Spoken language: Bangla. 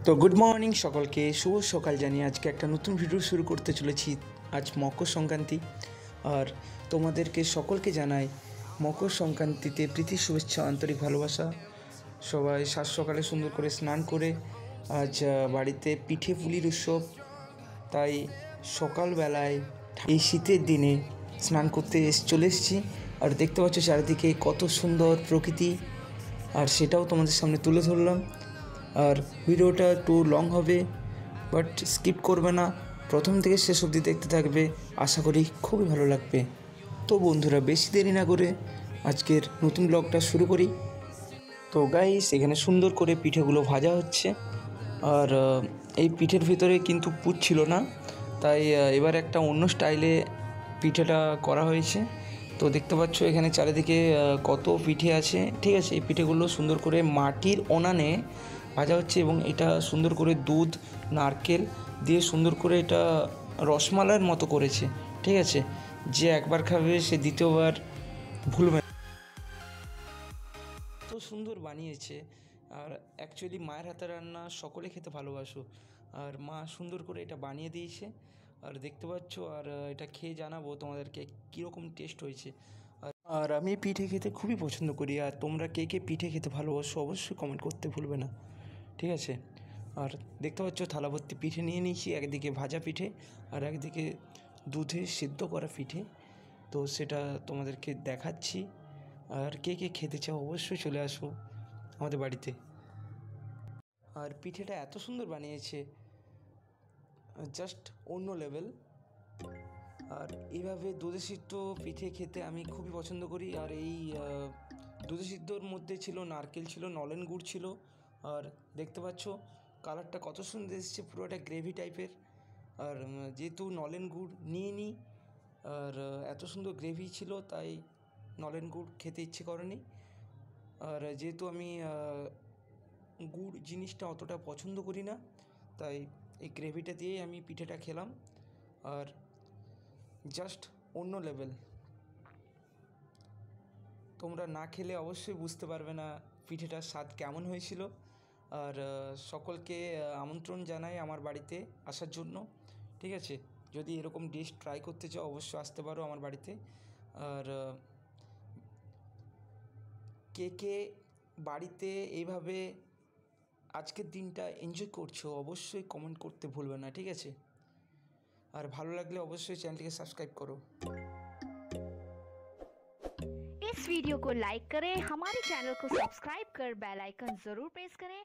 তো গুড মর্নিং সকলকে, শুভ সকাল জানিয়ে আজকে একটা নতুন ভিডিও শুরু করতে চলেছি। আজ মকর সংক্রান্তি, আর তোমাদেরকে সকলকে জানাই মকর সংক্রান্তিতে প্রীতি শুভেচ্ছা, আন্তরিক ভালোবাসা। সবাই সাত সকালে সুন্দর করে স্নান করে আজ বাড়িতে পিঠে পুলির উৎসব, তাই সকালবেলায় এই শীতের দিনে স্নান করতে চলে এসেছি। আর দেখতে পাচ্ছ চারিদিকে কত সুন্দর প্রকৃতি, আর সেটাও তোমাদের সামনে তুলে ধরলাম। আর ভিডিওটা একটু লং হবে, বাট স্কিপ করবে না, প্রথম থেকে শেষ অবধি দেখতে থাকবে, আশা করি খুবই ভালো লাগবে। তো বন্ধুরা, বেশি দেরি না করে আজকের নতুন ব্লগটা শুরু করি। তো গাইস, এখানে সুন্দর করে পিঠেগুলো ভাজা হচ্ছে, আর এই পিঠের ভিতরে কিন্তু পুর ছিল না, তাই এবার একটা অন্য স্টাইলে পিঠেটা করা হয়েছে। তো দেখতে পাচ্ছ এখানে চারিদিকে কত পিঠে আছে, ঠিক আছে। এই পিঠেগুলো সুন্দর করে মাটির উনানে ভাজা হচ্ছে, এবং এটা সুন্দর করে দুধ নারকেল দিয়ে সুন্দর করে এটা রসমালাইয়ের মতো করেছে, ঠিক আছে। যে একবার খাবে সে দ্বিতীয়বার ভুলবে না, তো সুন্দর বানিয়েছে। আর অ্যাকচুয়ালি মায়ের হাতে রান্না সকলে খেতে ভালোবাসো, আর মা সুন্দর করে এটা বানিয়ে দিয়েছে। আর দেখতে পাচ্ছ, আর এটা খেয়ে জানাবো তোমাদেরকে কীরকম টেস্ট হয়েছে। আর আমি পিঠে খেতে খুবই পছন্দ করি, আর তোমরা কে কে পিঠে খেতে ভালোবাসো অবশ্যই কমেন্ট করতে ভুলবে না, ঠিক আছে। আর দেখতে পাচ্ছ থালা ভর্তি পিঠে নিয়ে নিয়েছি, একদিকে ভাজা পিঠে আর একদিকে দুধে সিদ্ধ করা পিঠে। তো সেটা তোমাদেরকে দেখাচ্ছি। আর কে কে খেতে চাও অবশ্যই চলে আসো আমাদের বাড়িতে। আর পিঠেটা এত সুন্দর বানিয়েছে, জাস্ট অন্য লেভেল। আর এইভাবে দুধে সিদ্ধ পিঠে খেতে আমি খুবই পছন্দ করি। আর এই দুধে সিদ্ধর মধ্যে ছিল নারকেল, ছিল নলেন গুড় ছিল। আর দেখতে পাচ্ছ কালারটা কত সুন্দর এসেছে, পুরো একটা গ্রেভি টাইপের। আর যেহেতু নলেন গুড় নিয়ে নিই, আর এত সুন্দর গ্রেভি ছিল, তাই নলেন গুড় খেতে ইচ্ছে করেনি। আর যেহেতু আমি গুড় জিনিসটা অতটা পছন্দ করি না, তাই এই গ্রেভিটা দিয়েই আমি পিঠেটা খেলাম। আর জাস্ট অন্য লেভেল, তোমরা না খেলে অবশ্যই বুঝতে পারবে না পিঠেটার স্বাদ কেমন হয়েছিল। আর সকলকে আমন্ত্রণ জানাই আমার বাড়িতে আসার জন্য, ঠিক আছে। যদি এরকম ডিশ ট্রাই করতে চাও অবশ্যই আসতে পারো আমার বাড়িতে। আর কে কে বাড়িতে এইভাবে আজকের দিনটা এনজয় করছো অবশ্যই কমেন্ট করতে ভুলবে না, ঠিক আছে। আর ভালো লাগলে অবশ্যই চ্যানেলটিকে সাবস্ক্রাইब करो। इस वीडियो को लाइक करें, हमारे चैनल को सब्सक्राइब कर बेल आइकन जरूर प्रेस करें